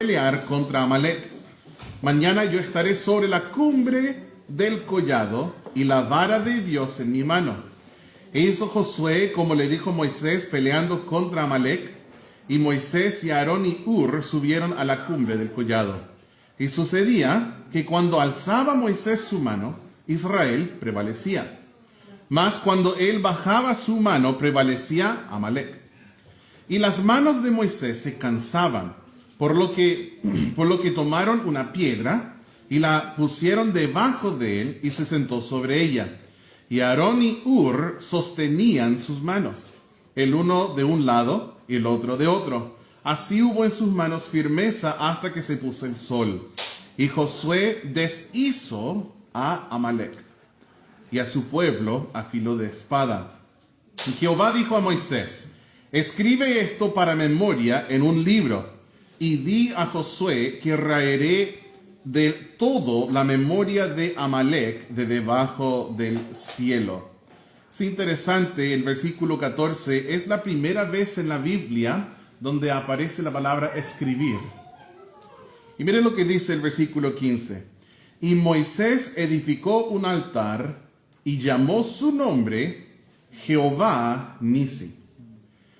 pelear contra Amalek. Mañana yo estaré sobre la cumbre del collado y la vara de Dios en mi mano. E hizo Josué como le dijo Moisés peleando contra Amalek, y Moisés y Aarón y Hur subieron a la cumbre del collado. Y sucedía que cuando alzaba Moisés su mano, Israel prevalecía. Mas cuando él bajaba su mano, prevalecía Amalek. Y las manos de Moisés se cansaban, por lo que tomaron una piedra y la pusieron debajo de él y se sentó sobre ella. Y Aarón y Hur sostenían sus manos, el uno de un lado y el otro de otro. Así hubo en sus manos firmeza hasta que se puso el sol. Y Josué deshizo a Amalek y a su pueblo a filo de espada. Y Jehová dijo a Moisés: escribe esto para memoria en un libro, y di a Josué que raeré de todo la memoria de Amalek de debajo del cielo. Es interesante, el versículo 14 es la primera vez en la Biblia donde aparece la palabra escribir. Y miren lo que dice el versículo 15. Y Moisés edificó un altar y llamó su nombre Jehová Nisi.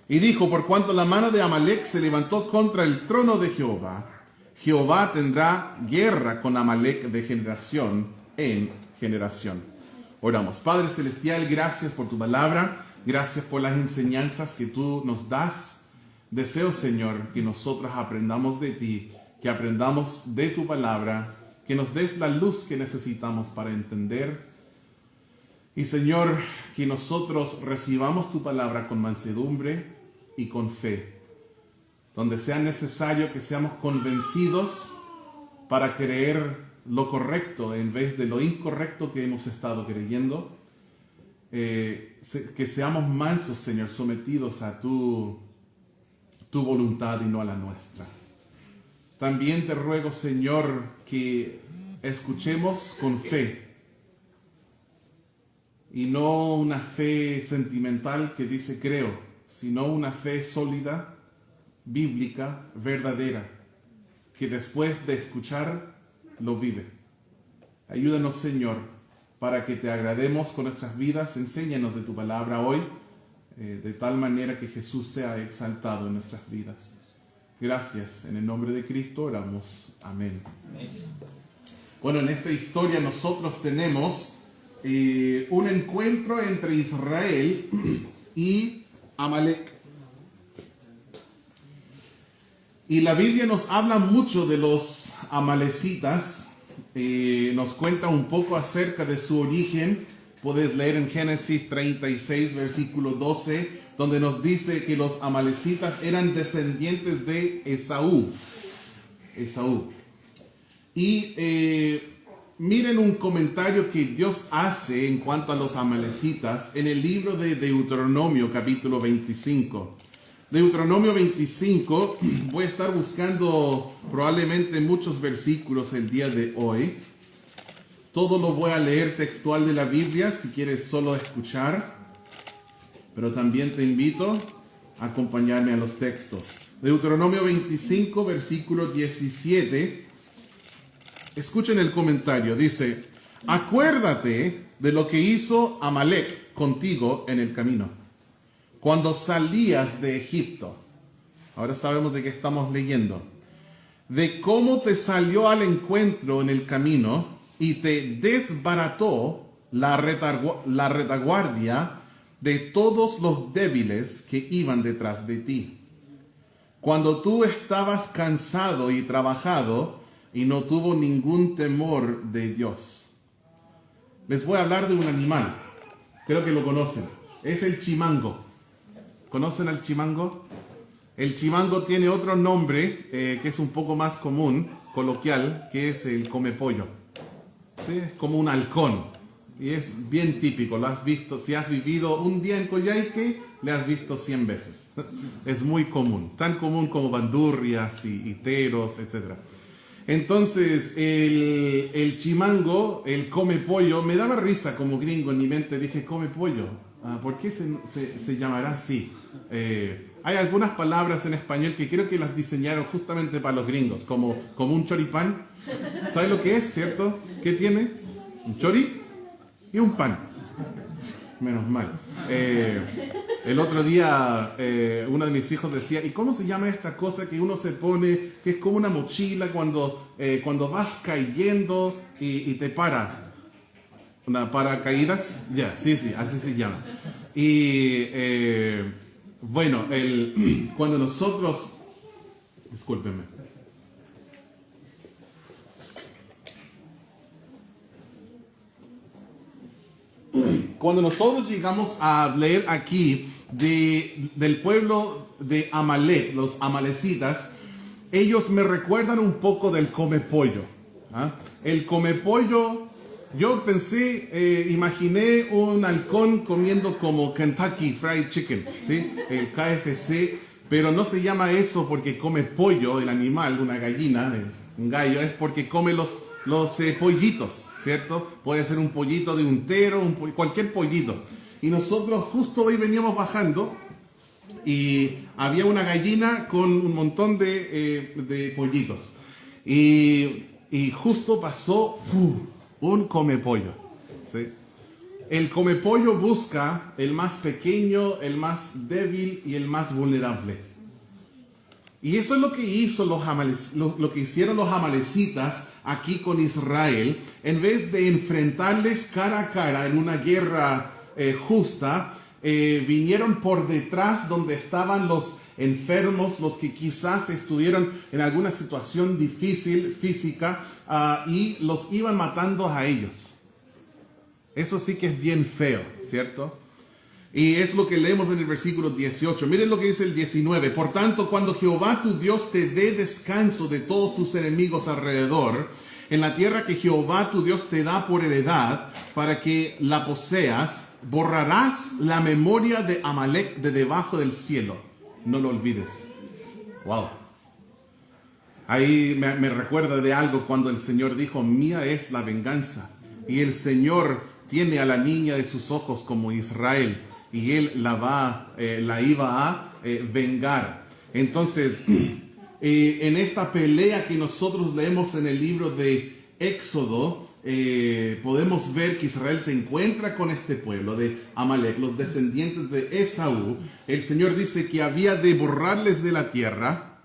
Y dijo: por cuanto la mano de Amalek se levantó contra el trono de Jehová, Jehová tendrá guerra con Amalek de generación en generación. Oramos. Padre Celestial, gracias por tu palabra, gracias por las enseñanzas que tú nos das. Deseo, Señor, que nosotros aprendamos de ti, que aprendamos de tu palabra, que nos des la luz que necesitamos para entender. Y, Señor, que nosotros recibamos tu palabra con mansedumbre y con fe, donde sea necesario que seamos convencidos para creer lo correcto en vez de lo incorrecto que hemos estado creyendo, que seamos mansos, Señor, sometidos a tu voluntad y no a la nuestra. También te ruego, Señor, que escuchemos con fe, y no una fe sentimental que dice creo, sino una fe sólida, bíblica, verdadera, que después de escuchar lo vive. Ayúdanos, Señor, para que te agrademos con nuestras vidas. Enséñanos de tu palabra hoy, de tal manera que Jesús sea exaltado en nuestras vidas. Gracias. En el nombre de Cristo oramos. Amén. Amén. Bueno, en esta historia nosotros tenemos un encuentro entre Israel y Amalek. Y la Biblia nos habla mucho de los amalecitas, nos cuenta un poco acerca de su origen. Puedes leer en Génesis 36, versículo 12, donde nos dice que los amalecitas eran descendientes de Esaú. Y miren un comentario que Dios hace en cuanto a los amalecitas en el libro de Deuteronomio, capítulo 25. Deuteronomio 25, voy a estar buscando probablemente muchos versículos el día de hoy. Todo lo voy a leer textual de la Biblia, si quieres solo escuchar, pero también te invito a acompañarme a los textos. Deuteronomio 25, versículo 17. Escuchen el comentario, dice: acuérdate de lo que hizo Amalek contigo en el camino, cuando salías de Egipto. Ahora sabemos de qué estamos leyendo. De cómo te salió al encuentro en el camino y te desbarató la retaguardia de todos los débiles que iban detrás de ti. Cuando tú estabas cansado y trabajado, y no tuvo ningún temor de Dios. Les voy a hablar de un animal. Creo que lo conocen. Es el chimango. ¿Conocen al chimango? El chimango tiene otro nombre que es un poco más común, coloquial, que es el comepollo. ¿Sí? Es como un halcón. Y es bien típico. Lo has visto. Si has vivido un día en Coyhaique, le has visto 100 veces. Es muy común. Tan común como bandurrias y teros, etc. Entonces, el chimango, el come pollo, me daba risa como gringo en mi mente. Dije, come pollo. ¿Por qué se llamará así? Hay algunas palabras en español que creo que las diseñaron justamente para los gringos, como un choripán. ¿Sabes lo que es, cierto? ¿Qué tiene? Un chori y un pan. Menos mal. El otro día uno de mis hijos decía, ¿y cómo se llama esta cosa que uno se pone, que es como una mochila cuando vas cayendo y te para? ¿Una paracaídas? Ya, sí, así se llama. Y bueno, cuando nosotros... Discúlpenme. Cuando nosotros llegamos a leer aquí del pueblo de Amalek, los amalecitas, ellos me recuerdan un poco del comepollo. ¿Ah? El comepollo, yo pensé, imaginé un halcón comiendo como Kentucky Fried Chicken, ¿sí? El KFC, pero no se llama eso porque come pollo, el animal, una gallina, un gallo, es porque come los pollitos, ¿cierto? Puede ser un pollito de un tero, cualquier pollito. Y nosotros justo hoy veníamos bajando y había una gallina con un montón de pollitos. Y justo pasó un comepollo, ¿sí? El comepollo busca el más pequeño, el más débil y el más vulnerable. Y eso es lo que lo que hicieron los amalecitas aquí con Israel. En vez de enfrentarles cara a cara en una guerra justa, vinieron por detrás donde estaban los enfermos, los que quizás estuvieron en alguna situación difícil física, y los iban matando a ellos. Eso sí que es bien feo, ¿cierto? Y es lo que leemos en el versículo 18. Miren lo que dice el 19. Por tanto, cuando Jehová tu Dios te dé descanso de todos tus enemigos alrededor, en la tierra que Jehová tu Dios te da por heredad, para que la poseas, borrarás la memoria de Amalek de debajo del cielo. No lo olvides. Wow. Ahí me recuerda de algo cuando el Señor dijo, mía es la venganza. Y el Señor tiene a la niña de sus ojos como Israel. Y Él la iba a vengar. Entonces, en esta pelea que nosotros leemos en el libro de Éxodo, podemos ver que Israel se encuentra con este pueblo de Amalek, los descendientes de Esaú. El Señor dice que había de borrarles de la tierra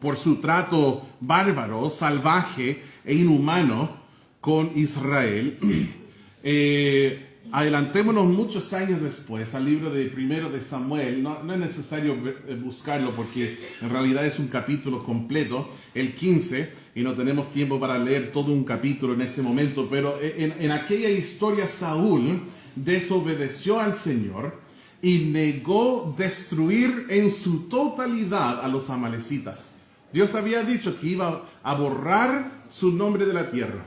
por su trato bárbaro, salvaje e inhumano con Israel. Adelantémonos muchos años después al libro de Primero de Samuel. No es necesario buscarlo porque en realidad es un capítulo completo, el 15, y no tenemos tiempo para leer todo un capítulo en ese momento, pero en aquella historia Saúl desobedeció al Señor y negó destruir en su totalidad a los amalecitas. Dios había dicho que iba a borrar su nombre de la tierra.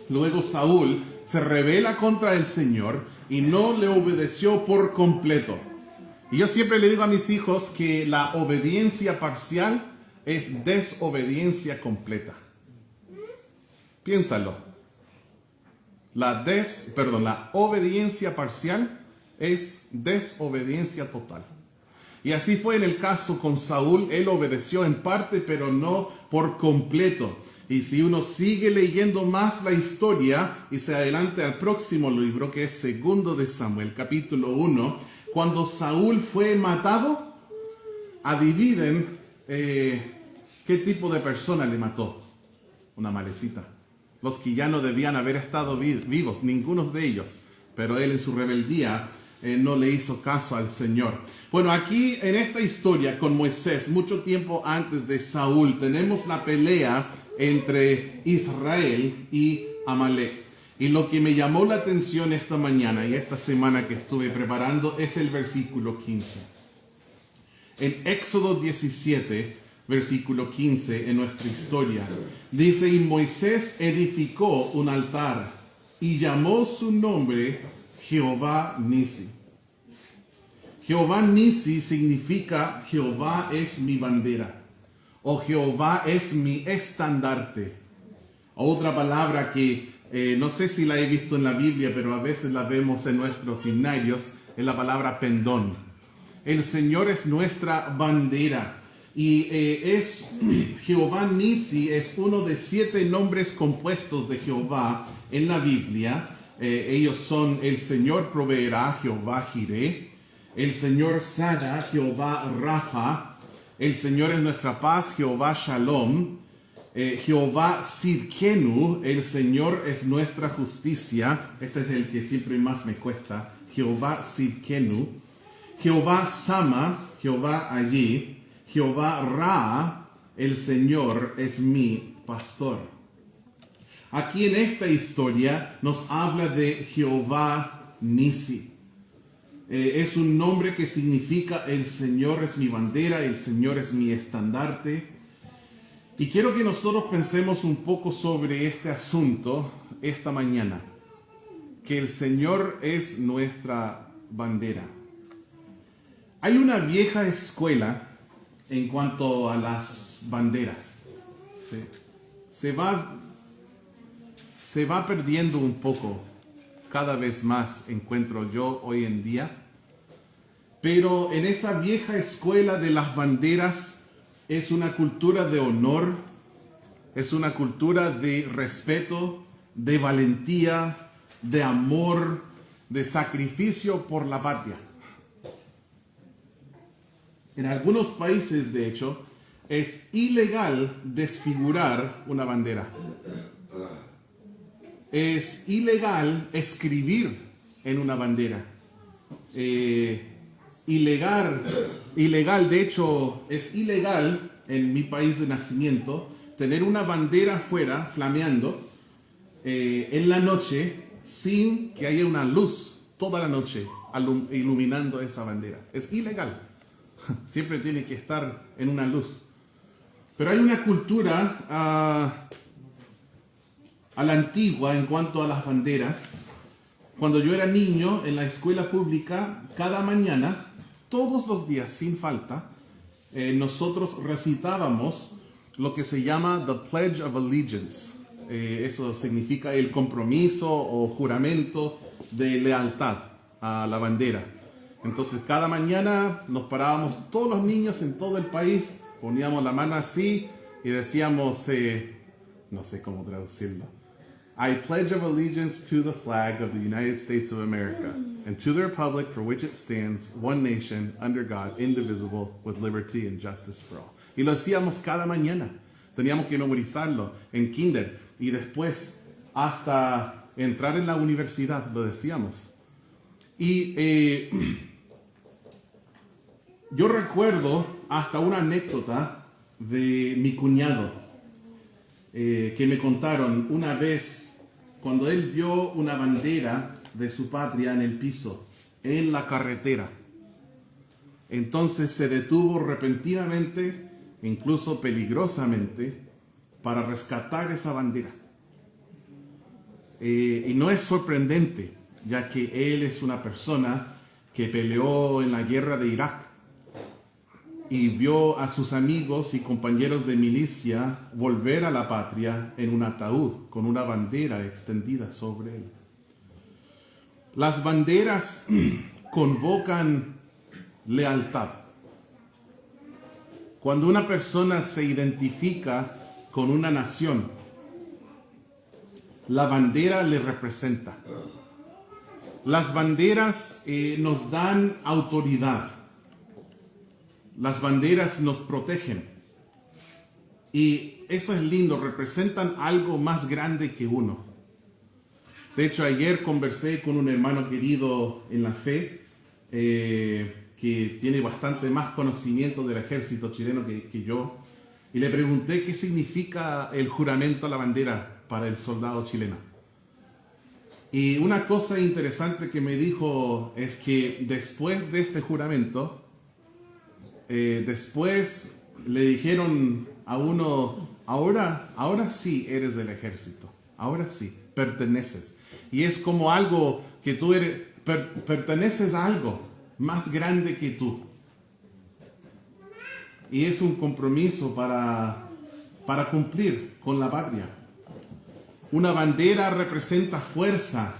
Luego Saúl se rebela contra el Señor y no le obedeció por completo. Y yo siempre le digo a mis hijos que la obediencia parcial es desobediencia completa. Piénsalo. La obediencia parcial es desobediencia total. Y así fue en el caso con Saúl. Él obedeció en parte, pero no por completo. Y si uno sigue leyendo más la historia y se adelanta al próximo libro, que es Segundo de Samuel, capítulo 1, cuando Saúl fue matado, adivinen qué tipo de persona le mató. Una amalecita. Los que ya no debían haber estado vivos, ninguno de ellos. Pero él en su rebeldía no le hizo caso al Señor. Bueno, aquí en esta historia con Moisés, mucho tiempo antes de Saúl, tenemos la pelea entre Israel y Amalek. Y lo que me llamó la atención esta mañana y esta semana que estuve preparando es el versículo 15. En Éxodo 17, versículo 15, en nuestra historia, dice, y Moisés edificó un altar y llamó su nombre Jehová Nisi. Jehová Nisi significa Jehová es mi bandera. O Jehová es mi estandarte. Otra palabra que no sé si la he visto en la Biblia, pero a veces la vemos en nuestros himnarios, es la palabra pendón. El Señor es nuestra bandera. Y es Jehová Nisi es uno de 7 nombres compuestos de Jehová en la Biblia. Ellos son: el Señor proveerá, Jehová Jireh; el Señor sana, Jehová Rafa; el Señor es nuestra paz, Jehová Shalom; Jehová Sidkenu, el Señor es nuestra justicia. Este es el que siempre más me cuesta: Jehová Sidkenu; Jehová Sama, Jehová allí; Jehová Ra, el Señor es mi pastor. Aquí en esta historia nos habla de Jehová Nisi. Es un nombre que significa: el Señor es mi bandera, el Señor es mi estandarte. Y quiero que nosotros pensemos un poco sobre este asunto esta mañana, que el Señor es nuestra bandera. Hay una vieja escuela en cuanto a las banderas. ¿Sí? Se va perdiendo un poco, cada vez más encuentro yo hoy en día. Pero en esa vieja escuela de las banderas es una cultura de honor, es una cultura de respeto, de valentía, de amor, de sacrificio por la patria. En algunos países, de hecho, es ilegal desfigurar una bandera. Es ilegal escribir en una bandera. Ilegal, de hecho, es ilegal en mi país de nacimiento tener una bandera afuera flameando en la noche sin que haya una luz toda la noche iluminando esa bandera. Es ilegal. Siempre tiene que estar en una luz. Pero hay una cultura a la antigua en cuanto a las banderas. Cuando yo era niño en la escuela pública, cada mañana, todos los días sin falta, nosotros recitábamos lo que se llama The Pledge of Allegiance. Eso significa el compromiso o juramento de lealtad a la bandera. Entonces cada mañana nos parábamos todos los niños en todo el país, poníamos la mano así y decíamos, no sé cómo traducirlo: I pledge of allegiance to the flag of the United States of America and to the republic for which it stands, one nation, under God, indivisible, with liberty and justice for all. Y lo hacíamos cada mañana. Teníamos que memorizarlo en kinder y después hasta entrar en la universidad lo decíamos. Y yo recuerdo hasta una anécdota de mi cuñado que me contaron una vez cuando él vio una bandera de su patria en el piso, en la carretera. Entonces se detuvo repentinamente, incluso peligrosamente, para rescatar esa bandera. Y no es sorprendente, ya que él es una persona que peleó en la guerra de Irak y vio a sus amigos y compañeros de milicia volver a la patria en un ataúd con una bandera extendida sobre él. Las banderas convocan lealtad. Cuando una persona se identifica con una nación, la bandera le representa. Las banderas nos dan autoridad. Las banderas nos protegen. Y eso es lindo, representan algo más grande que uno. De hecho, ayer conversé con un hermano querido en la fe, que tiene bastante más conocimiento del ejército chileno que yo, y le pregunté qué significa el juramento a la bandera para el soldado chileno. Y una cosa interesante que me dijo es que después de este juramento, después le dijeron a uno, ahora sí eres del ejército, ahora sí, perteneces. Y es como algo que tú eres, perteneces a algo más grande que tú. Y es un compromiso para cumplir con la patria. Una bandera representa fuerza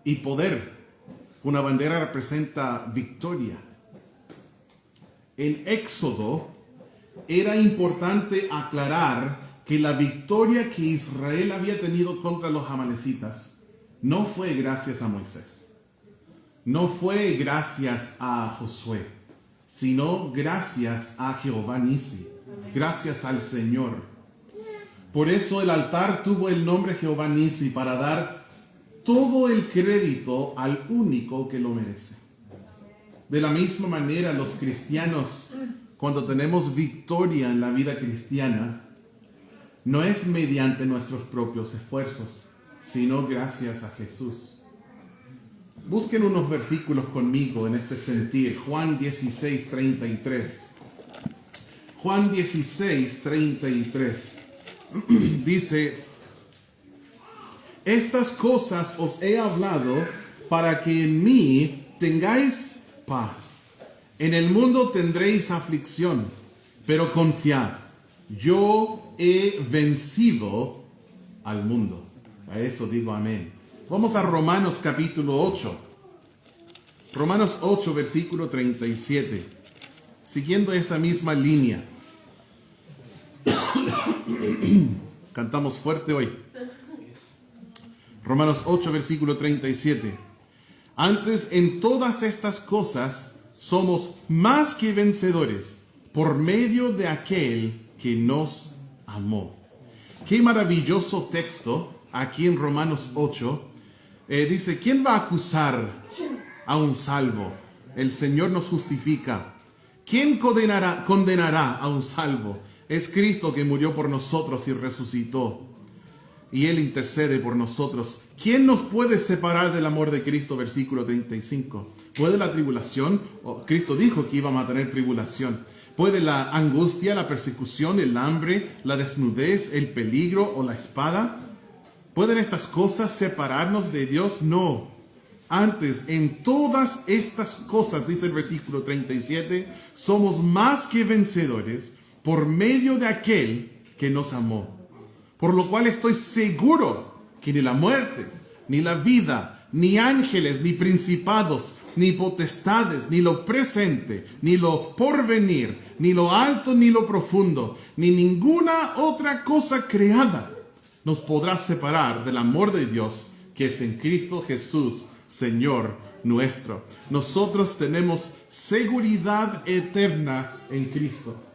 y poder. Una bandera representa victoria. en Éxodo, era importante aclarar que la victoria que Israel había tenido contra los amalecitas no fue gracias a Moisés, no fue gracias a Josué, sino gracias a Jehová Nisi, gracias al Señor. Por eso el altar tuvo el nombre Jehová Nisi, para dar todo el crédito al único que lo merece. De la misma manera, los cristianos, cuando tenemos victoria en la vida cristiana, no es mediante nuestros propios esfuerzos, sino gracias a Jesús. Busquen unos versículos conmigo en este sentir. Juan 16, 33. Juan 16, 33. Dice: estas cosas os he hablado para que en mí tengáis paz. En el mundo tendréis aflicción, pero confiad, yo he vencido al mundo. A eso digo amén. Vamos a Romanos capítulo 8. Romanos 8, versículo 37. Siguiendo esa misma línea. Cantamos fuerte hoy. Romanos 8, versículo 37. Antes, en todas estas cosas somos más que vencedores por medio de aquel que nos amó. Qué maravilloso texto aquí en Romanos 8. Dice: ¿quién va a acusar a un salvo? El Señor nos justifica. ¿Quién condenará a un salvo? Es Cristo, que murió por nosotros y resucitó, y Él intercede por nosotros. ¿Quién nos puede separar del amor de Cristo? Versículo 35. ¿Puede la tribulación? Cristo dijo que íbamos a tener tribulación. ¿Puede la angustia, la persecución, el hambre, la desnudez, el peligro o la espada? ¿Pueden estas cosas separarnos de Dios? No. Antes, en todas estas cosas, dice el versículo 37, somos más que vencedores por medio de aquel que nos amó. Por lo cual estoy seguro que ni la muerte, ni la vida, ni ángeles, ni principados, ni potestades, ni lo presente, ni lo porvenir, ni lo alto, ni lo profundo, ni ninguna otra cosa creada nos podrá separar del amor de Dios que es en Cristo Jesús, Señor nuestro. Nosotros tenemos seguridad eterna en Cristo.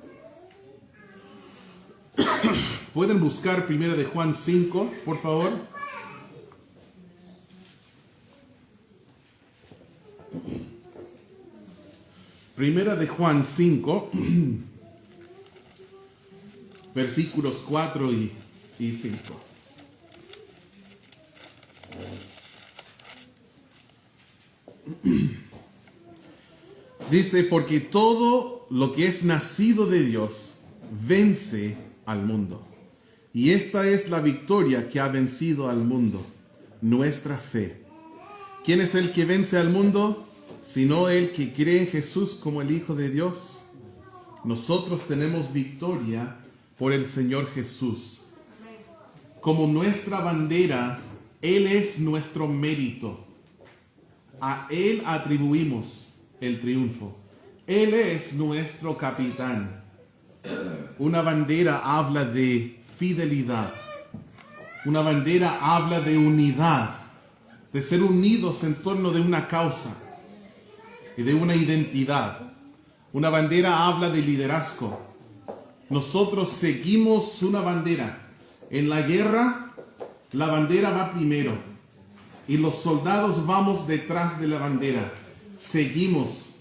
¿Pueden buscar 1 de Juan 5, por favor? Primera de Juan 5, versículos 4 y 5. Dice: porque todo lo que es nacido de Dios vence al mundo. Y esta es la victoria que ha vencido al mundo, nuestra fe. ¿Quién es el que vence al mundo? Sino el que cree en Jesús como el Hijo de Dios. Nosotros tenemos victoria por el Señor Jesús. Como nuestra bandera, Él es nuestro mérito. A Él atribuimos el triunfo. Él es nuestro capitán. Una bandera habla de fidelidad. Una bandera habla de unidad, de ser unidos en torno de una causa y de una identidad. Una bandera habla de liderazgo. Nosotros seguimos una bandera. En la guerra, la bandera va primero y los soldados vamos detrás de la bandera. Seguimos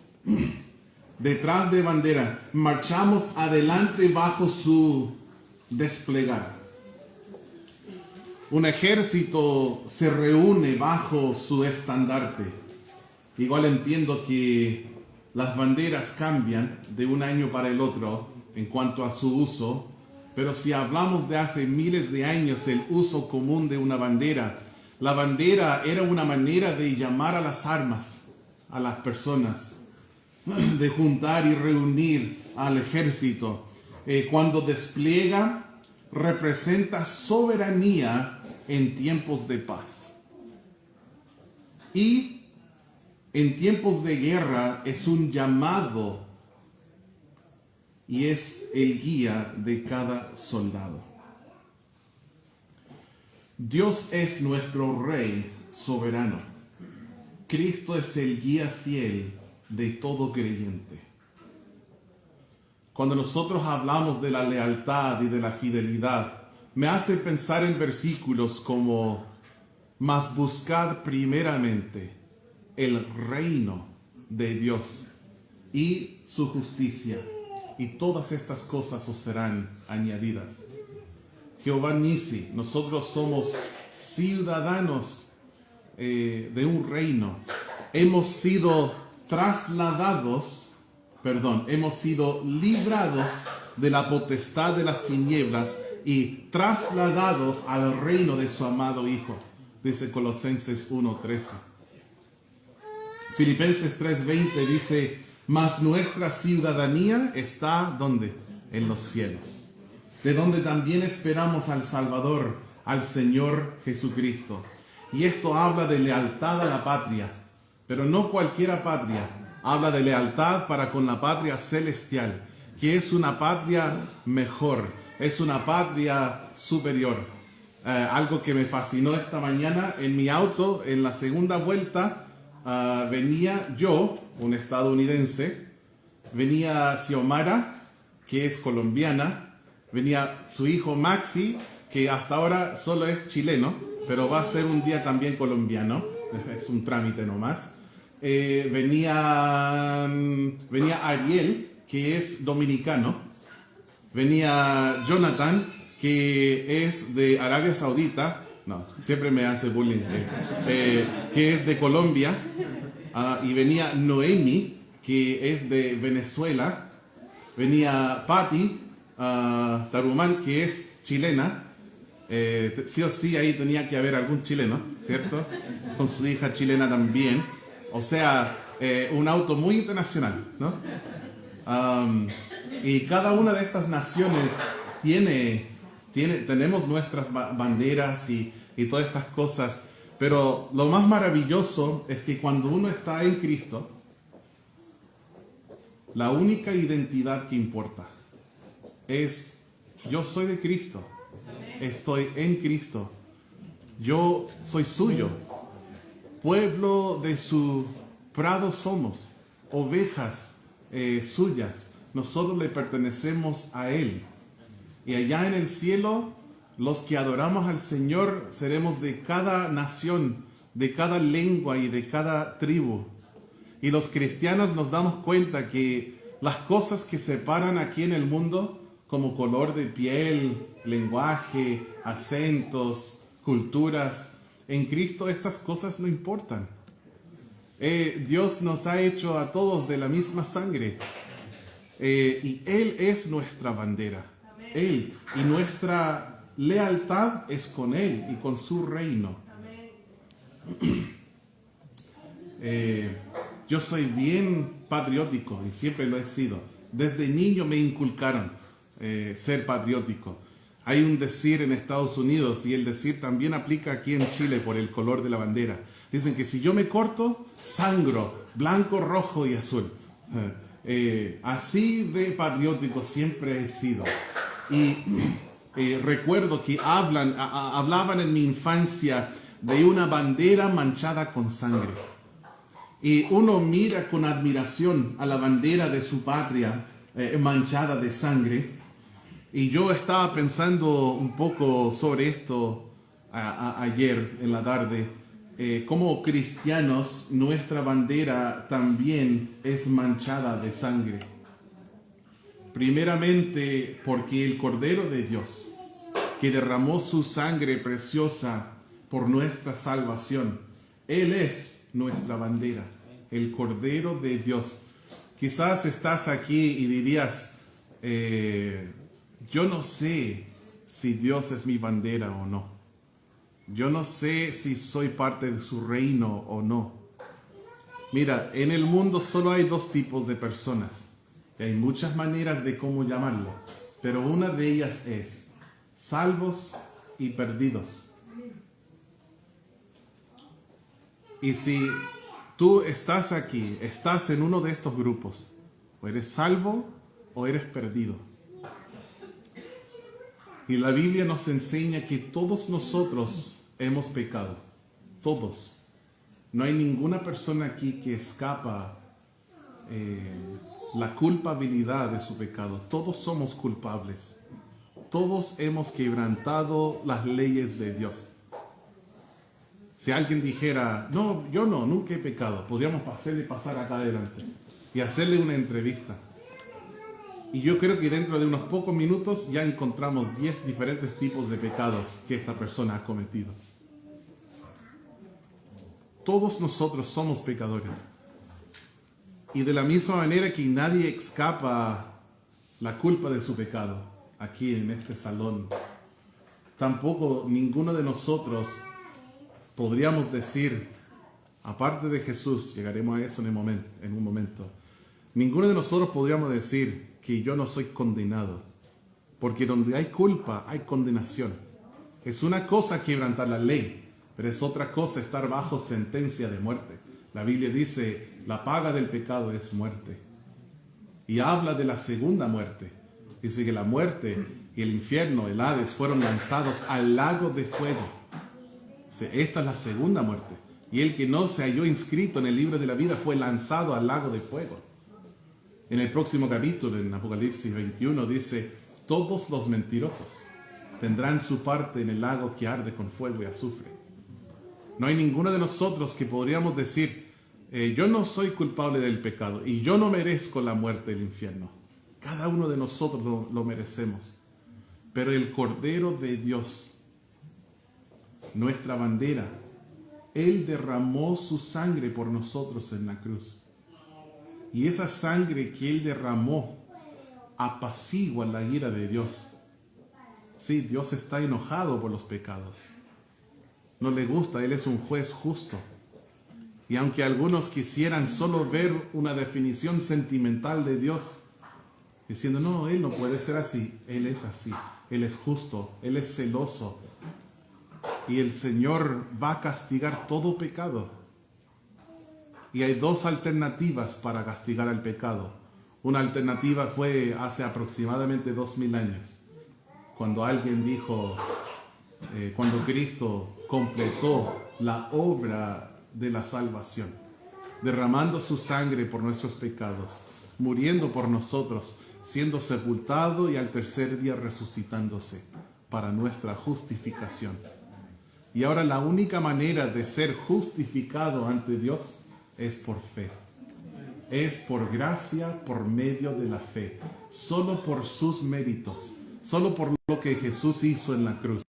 detrás de bandera, marchamos adelante bajo su desplegar. Un ejército se reúne bajo su estandarte. Igual entiendo que las banderas cambian de un año para el otro en cuanto a su uso, pero si hablamos de hace miles de años, el uso común de una bandera, la bandera era una manera de llamar a las armas a las personas, de juntar y reunir al ejército. Cuando despliega, representa soberanía en tiempos de paz. Y en tiempos de guerra es un llamado y es el guía de cada soldado. Dios es nuestro Rey soberano. Cristo es el guía fiel de todo creyente. Cuando nosotros hablamos de la lealtad y de la fidelidad, me hace pensar en versículos como: mas buscad primeramente el reino de Dios y su justicia, y todas estas cosas os serán añadidas. Jehová Nisi, nosotros somos ciudadanos de un reino. Hemos sido hemos sido librados de la potestad de las tinieblas y trasladados al reino de su amado Hijo, dice Colosenses 1:13. Filipenses 3:20 dice: mas nuestra ciudadanía está, ¿dónde? En los cielos, de donde también esperamos al Salvador, al Señor Jesucristo. Y esto habla de lealtad a la patria, pero no cualquiera patria. Habla de lealtad para con la patria celestial, que es una patria mejor, es una patria superior. Algo que me fascinó esta mañana en mi auto, en la segunda vuelta, venía yo, un estadounidense, venía Xiomara, que es colombiana, venía su hijo Maxi, que hasta ahora solo es chileno, pero va a ser un día también colombiano, es un trámite nomás. Venía Ariel, que es dominicano, venía Jonathan, que es de Arabia Saudita, no, siempre me hace bullying, que es de Colombia, y venía Noemi, que es de Venezuela, venía Patti Tarumán, que es chilena. Sí o sí ahí tenía que haber algún chileno, ¿cierto? Con su hija chilena también. O sea, un auto muy internacional, ¿no? Y cada una de estas naciones tenemos nuestras banderas y todas estas cosas, pero lo más maravilloso es que cuando uno está en Cristo, la única identidad que importa es: yo soy de Cristo, estoy en Cristo, yo soy suyo, pueblo de su prado somos, ovejas suyas, nosotros le pertenecemos a Él. Y allá en el cielo, los que adoramos al Señor seremos de cada nación, de cada lengua y de cada tribu. Y los cristianos nos damos cuenta que las cosas que separan aquí en el mundo, como color de piel, lenguaje, acentos, culturas, en Cristo estas cosas no importan. Dios nos ha hecho a todos de la misma sangre. Y Él es nuestra bandera. Él, y nuestra lealtad es con Él y con su reino. Yo soy bien patriótico y siempre lo he sido. Desde niño me inculcaron ser patriótico. Hay un decir en Estados Unidos, y el decir también aplica aquí en Chile por el color de la bandera. Dicen que si yo me corto, sangro, blanco, rojo y azul. Así de patriótico siempre he sido. Y recuerdo que hablaban en mi infancia de una bandera manchada con sangre. Y uno mira con admiración a la bandera de su patria manchada de sangre. Y yo estaba pensando un poco sobre esto ayer en la tarde. Como cristianos, nuestra bandera también es manchada de sangre. Primeramente porque el Cordero de Dios, que derramó su sangre preciosa por nuestra salvación, Él es nuestra bandera, el Cordero de Dios. Quizás estás aquí y dirías, yo no sé si Dios es mi bandera o no. Yo no sé si soy parte de su reino o no. Mira, en el mundo solo hay dos tipos de personas. Y hay muchas maneras de cómo llamarlo, pero una de ellas es salvos y perdidos. Y si tú estás aquí, estás en uno de estos grupos, o eres salvo o eres perdido. Y la Biblia nos enseña que todos nosotros hemos pecado. Todos. No hay ninguna persona aquí que escapa la culpabilidad de su pecado. Todos somos culpables. Todos hemos quebrantado las leyes de Dios. Si alguien dijera, no, yo no, nunca he pecado, podríamos pasar acá adelante y hacerle una entrevista. Y yo creo que dentro de unos pocos minutos ya encontramos 10 diferentes tipos de pecados que esta persona ha cometido. Todos nosotros somos pecadores. Y de la misma manera que nadie escapa la culpa de su pecado aquí en este salón, tampoco ninguno de nosotros podríamos decir, aparte de Jesús, llegaremos a eso en un momento, ninguno de nosotros podríamos decir que yo no soy condenado, porque donde hay culpa hay condenación. Es una cosa quebrantar la ley, pero es otra cosa estar bajo sentencia de muerte. La Biblia dice, la paga del pecado es muerte. Y habla de la segunda muerte. Dice que la muerte y el infierno, el Hades, fueron lanzados al lago de fuego. Esta es la segunda muerte. Y el que no se halló inscrito en el libro de la vida fue lanzado al lago de fuego. En el próximo capítulo, en Apocalipsis 21, dice, todos los mentirosos tendrán su parte en el lago que arde con fuego y azufre. No hay ninguno de nosotros que podríamos decir, yo no soy culpable del pecado y yo no merezco la muerte del infierno. Cada uno de nosotros lo merecemos. Pero el Cordero de Dios, nuestra bandera, Él derramó su sangre por nosotros en la cruz. Y esa sangre que Él derramó apacigua la ira de Dios. Sí, Dios está enojado por los pecados. No le gusta, Él es un juez justo. Y aunque algunos quisieran solo ver una definición sentimental de Dios, diciendo, no, Él no puede ser así, Él es así, Él es justo, Él es celoso. Y el Señor va a castigar todo pecado. Y hay dos alternativas para castigar al pecado. Una alternativa fue hace aproximadamente 2000 años, cuando alguien dijo, cuando Cristo completó la obra de la salvación, derramando su sangre por nuestros pecados, muriendo por nosotros, siendo sepultado y al tercer día resucitándose para nuestra justificación. Y ahora la única manera de ser justificado ante Dios es por fe. Es por gracia, por medio de la fe. Solo por sus méritos. Solo por lo que Jesús hizo en la cruz.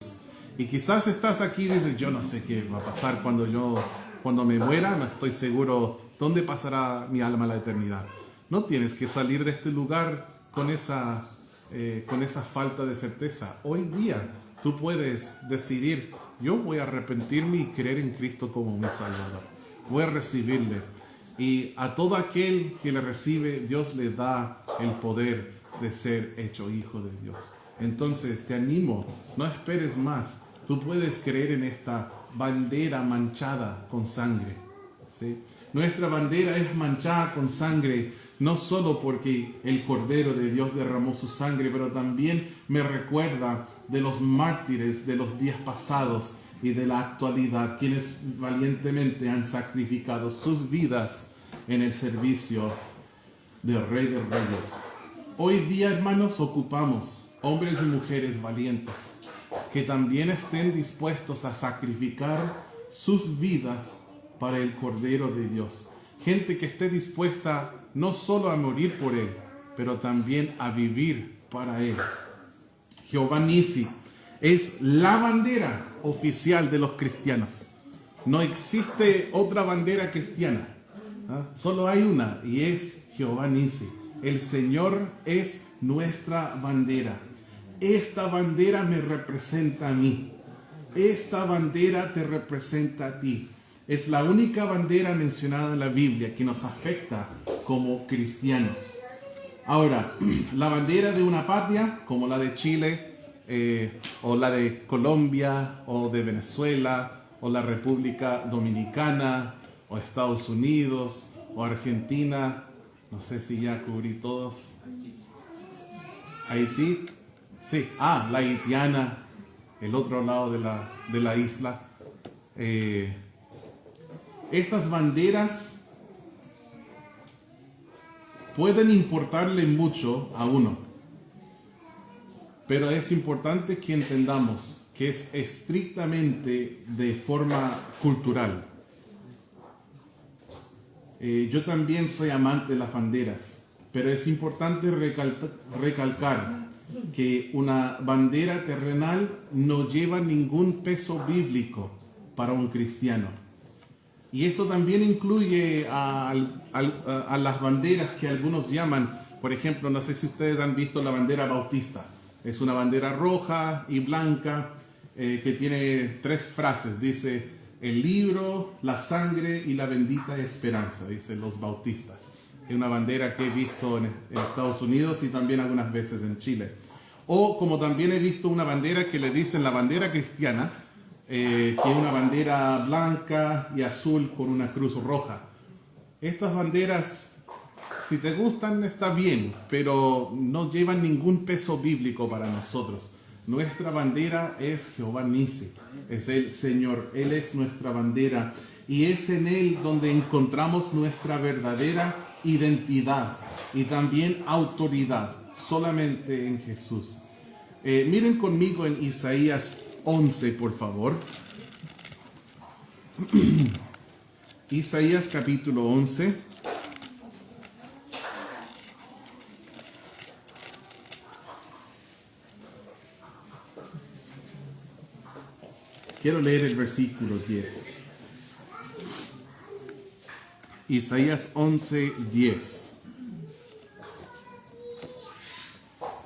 Y quizás estás aquí y dices, yo no sé qué va a pasar cuando me muera. No estoy seguro dónde pasará mi alma a la eternidad. No tienes que salir de este lugar con esa falta de certeza. Hoy día tú puedes decidir, yo voy a arrepentirme y creer en Cristo como mi Salvador. Voy a recibirle. Y a todo aquel que le recibe, Dios le da el poder de ser hecho hijo de Dios. Entonces te animo, no esperes más. Tú puedes creer en esta bandera manchada con sangre, ¿sí? Nuestra bandera es manchada con sangre, no solo porque el Cordero de Dios derramó su sangre, pero también me recuerda de los mártires de los días pasados y de la actualidad, quienes valientemente han sacrificado sus vidas en el servicio del Rey de Reyes. Hoy día, hermanos, ocupamos hombres y mujeres valientes que también estén dispuestos a sacrificar sus vidas para el Cordero de Dios. Gente que esté dispuesta no solo a morir por Él, pero también a vivir para Él. Jehová Nissi es la bandera oficial de los cristianos. No existe otra bandera cristiana. Solo hay una y es Jehová Nissi. El Señor es nuestra bandera. Esta bandera me representa a mí. Esta bandera te representa a ti. Es la única bandera mencionada en la Biblia que nos afecta como cristianos. Ahora, la bandera de una patria como la de Chile, o la de Colombia, o de Venezuela, o la República Dominicana, o Estados Unidos, o Argentina, no sé si ya cubrí todos. Haití, sí, la haitiana, el otro lado de la isla. Estas banderas pueden importarle mucho a uno, pero es importante que entendamos que es estrictamente de forma cultural. Yo también soy amante de las banderas, pero es importante recalcar que una bandera terrenal no lleva ningún peso bíblico para un cristiano. Y esto también incluye a las banderas que algunos llaman, por ejemplo, no sé si ustedes han visto la bandera bautista. Es una bandera roja y blanca que tiene 3 frases. Dice, el libro, la sangre y la bendita esperanza, dicen los bautistas. Es una bandera que he visto en Estados Unidos y también algunas veces en Chile. O como también he visto una bandera que le dicen la bandera cristiana, que es una bandera blanca y azul con una cruz roja. Estas banderas, si te gustan, está bien, pero no llevan ningún peso bíblico para nosotros. Nuestra bandera es Jehová Nisi, es el Señor, Él es nuestra bandera y es en Él donde encontramos nuestra verdadera identidad y también autoridad, solamente en Jesús. Miren conmigo en Isaías 11, por favor. Isaías capítulo 11. Quiero leer el versículo 10. Isaías 11, 10.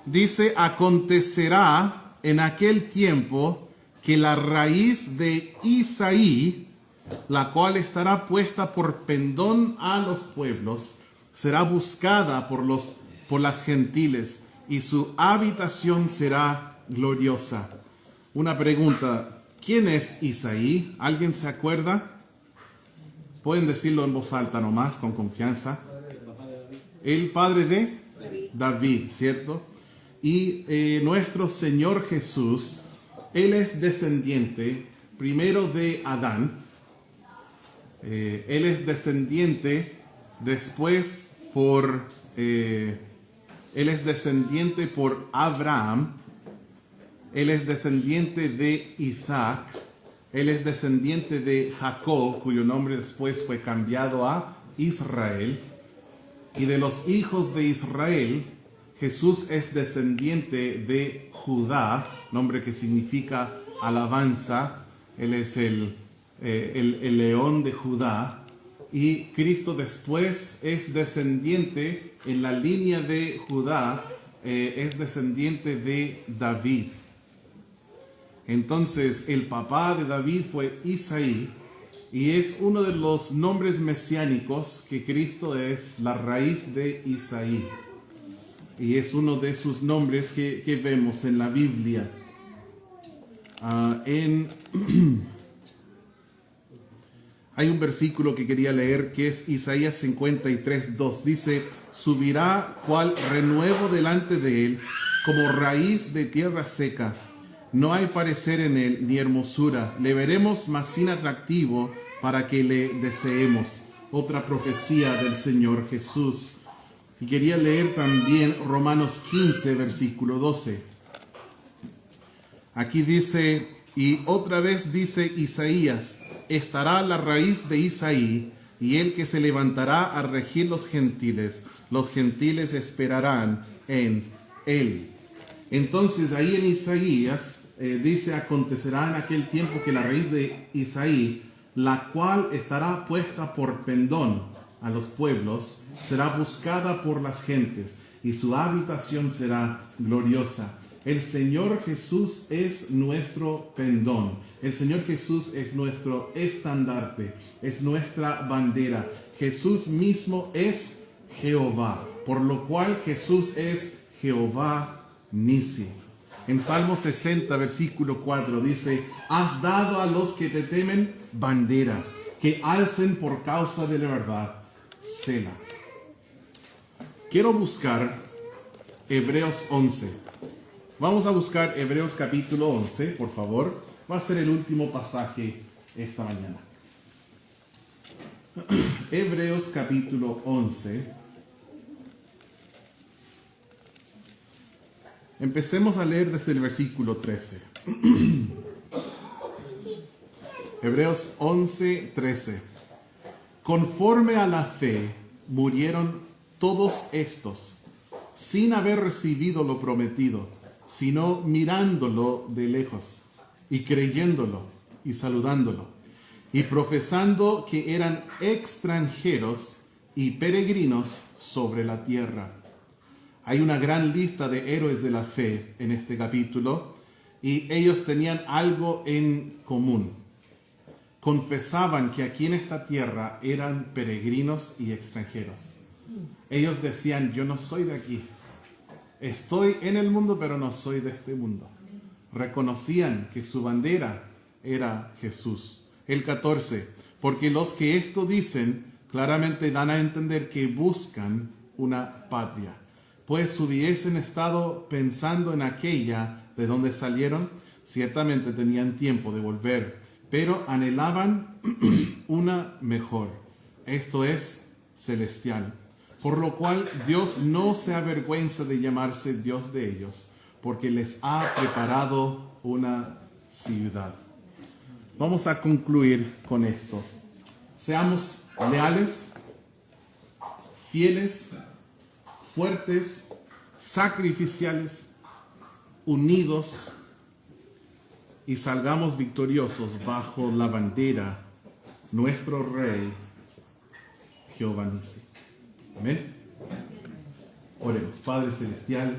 Dice, acontecerá en aquel tiempo que la raíz de Isaí, la cual estará puesta por pendón a los pueblos, será buscada por las gentiles, y su habitación será gloriosa. Una pregunta, ¿quién es Isaí? ¿Alguien se acuerda? Pueden decirlo en voz alta nomás, con confianza. El padre de David, ¿cierto? Y nuestro Señor Jesús, Él es descendiente primero de Adán. Él es descendiente después Él es descendiente por Abraham. Él es descendiente de Isaac. Él es descendiente de Jacob, cuyo nombre después fue cambiado a Israel. Y de los hijos de Israel, Jesús es descendiente de Judá, nombre que significa alabanza. Él es el león de Judá. Y Cristo después es descendiente, en la línea de Judá, es descendiente de David. Entonces, el papá de David fue Isaí, y es uno de los nombres mesiánicos que Cristo es la raíz de Isaí. Y es uno de sus nombres que vemos en la Biblia. Hay un versículo que quería leer que es Isaías 53:2. Dice, subirá cual renuevo delante de él, como raíz de tierra seca. No hay parecer en él ni hermosura. Le veremos más sin atractivo para que le deseemos. Otra profecía del Señor Jesús. Y quería leer también Romanos 15, versículo 12. Aquí dice, y otra vez dice Isaías, estará la raíz de Isaí, y el que se levantará a regir los gentiles esperarán en él. Entonces ahí en Isaías dice, acontecerá en aquel tiempo que la raíz de Isaí, la cual estará puesta por pendón a los pueblos, será buscada por las gentes, y su habitación será gloriosa. El Señor Jesús es nuestro pendón. El Señor Jesús es nuestro estandarte, es nuestra bandera. Jesús mismo es Jehová, por lo cual Jesús es Jehová Nisi. En Salmo 60, versículo 4 dice, has dado a los que te temen bandera, que alcen por causa de la verdad. Selah. Quiero buscar Hebreos 11. Vamos a buscar Hebreos capítulo 11, por favor. Va a ser el último pasaje esta mañana. Hebreos capítulo 11. Empecemos a leer desde el versículo 13. Hebreos 11, 13. Conforme a la fe, murieron todos estos, sin haber recibido lo prometido, sino mirándolo de lejos, y creyéndolo, y saludándolo, y profesando que eran extranjeros y peregrinos sobre la tierra. Hay una gran lista de héroes de la fe en este capítulo, y ellos tenían algo en común. Confesaban que aquí en esta tierra eran peregrinos y extranjeros. Ellos decían, yo no soy de aquí. Estoy en el mundo, pero no soy de este mundo. Reconocían que su bandera era Jesús. El 14, porque los que esto dicen claramente dan a entender que buscan una patria. Pues si hubiesen estado pensando en aquella de donde salieron, ciertamente tenían tiempo de volver, pero anhelaban una mejor, esto es, celestial. Por lo cual Dios no se avergüenza de llamarse Dios de ellos, porque les ha preparado una ciudad. Vamos a concluir con esto. Seamos leales, fieles, fuertes, sacrificiales, unidos, y salgamos victoriosos bajo la bandera, nuestro Rey, Jehová Nissi. Amén. Oremos. Padre Celestial,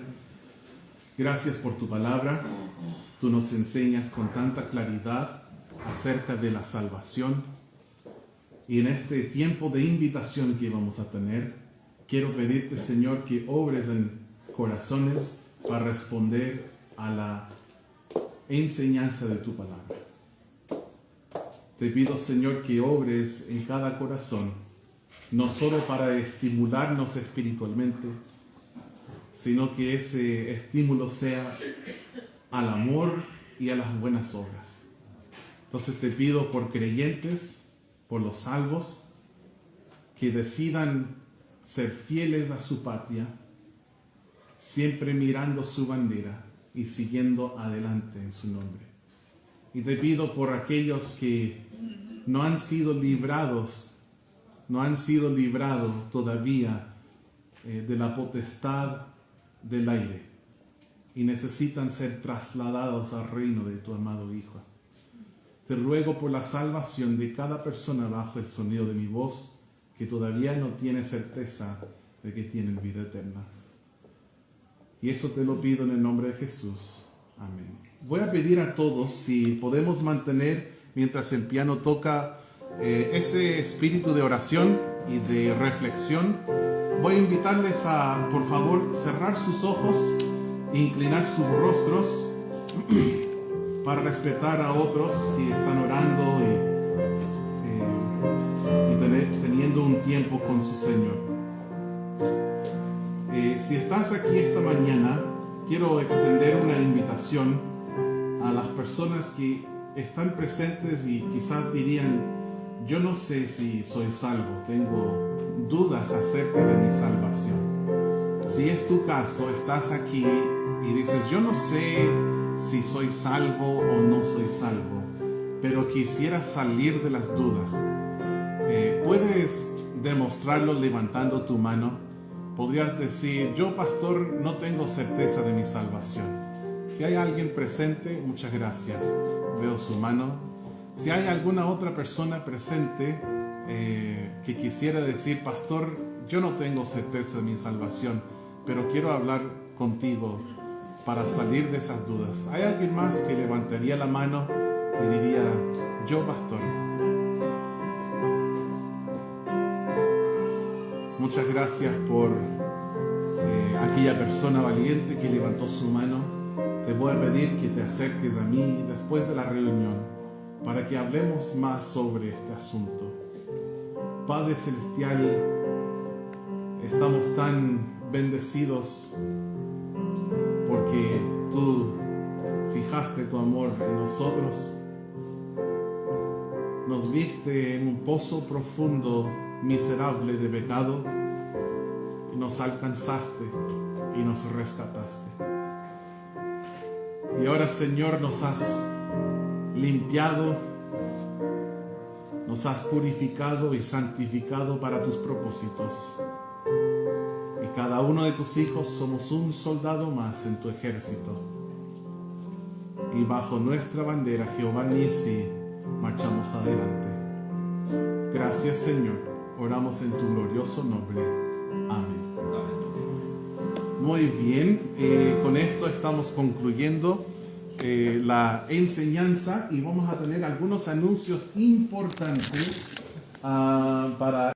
gracias por tu palabra. Tú nos enseñas con tanta claridad acerca de la salvación. Y en este tiempo de invitación que vamos a tener, quiero pedirte, Señor, que obres en corazones para responder a la enseñanza de tu palabra. Te pido, Señor, que obres en cada corazón, no solo para estimularnos espiritualmente, sino que ese estímulo sea al amor y a las buenas obras. Entonces te pido por creyentes, por los salvos, que decidan ser fieles a su patria, siempre mirando su bandera y siguiendo adelante en su nombre. Y te pido por aquellos que no han sido librados todavía de la potestad del aire y necesitan ser trasladados al reino de tu amado Hijo. Te ruego por la salvación de cada persona bajo el sonido de mi voz que todavía no tiene certeza de que tienen vida eterna. Y eso te lo pido en el nombre de Jesús. Amén. Voy a pedir a todos si podemos mantener, mientras el piano toca, ese espíritu de oración y de reflexión. Voy a invitarles a, por favor, cerrar sus ojos e inclinar sus rostros para respetar a otros que están orando y teniendo un tiempo con su Señor. Si estás aquí esta mañana, quiero extender una invitación a las personas que están presentes y quizás dirían, yo no sé si soy salvo, tengo dudas acerca de mi salvación. Si es tu caso, estás aquí y dices, yo no sé si soy salvo o no soy salvo, pero quisiera salir de las dudas. Puedes demostrarlo levantando tu mano. Podrías decir, yo pastor no tengo certeza de mi salvación. Si hay alguien presente, muchas gracias. Veo su mano. Si hay alguna otra persona presente que quisiera decir, pastor, yo no tengo certeza de mi salvación, pero quiero hablar contigo para salir de esas dudas. ¿Hay alguien más que levantaría la mano y diría, yo pastor? Muchas gracias por aquella persona valiente que levantó su mano. Te voy a pedir que te acerques a mí después de la reunión para que hablemos más sobre este asunto. Padre Celestial, estamos tan bendecidos porque tú fijaste tu amor en nosotros, nos viste en un pozo profundo, miserable de pecado, y nos alcanzaste y nos rescataste. Y ahora, Señor, nos has limpiado, nos has purificado y santificado para tus propósitos. Y cada uno de tus hijos somos un soldado más en tu ejército. Y bajo nuestra bandera, Jehová Nissi, marchamos adelante. Gracias, Señor. Oramos en tu glorioso nombre. Amén. Muy bien, con esto estamos concluyendo la enseñanza y vamos a tener algunos anuncios importantes para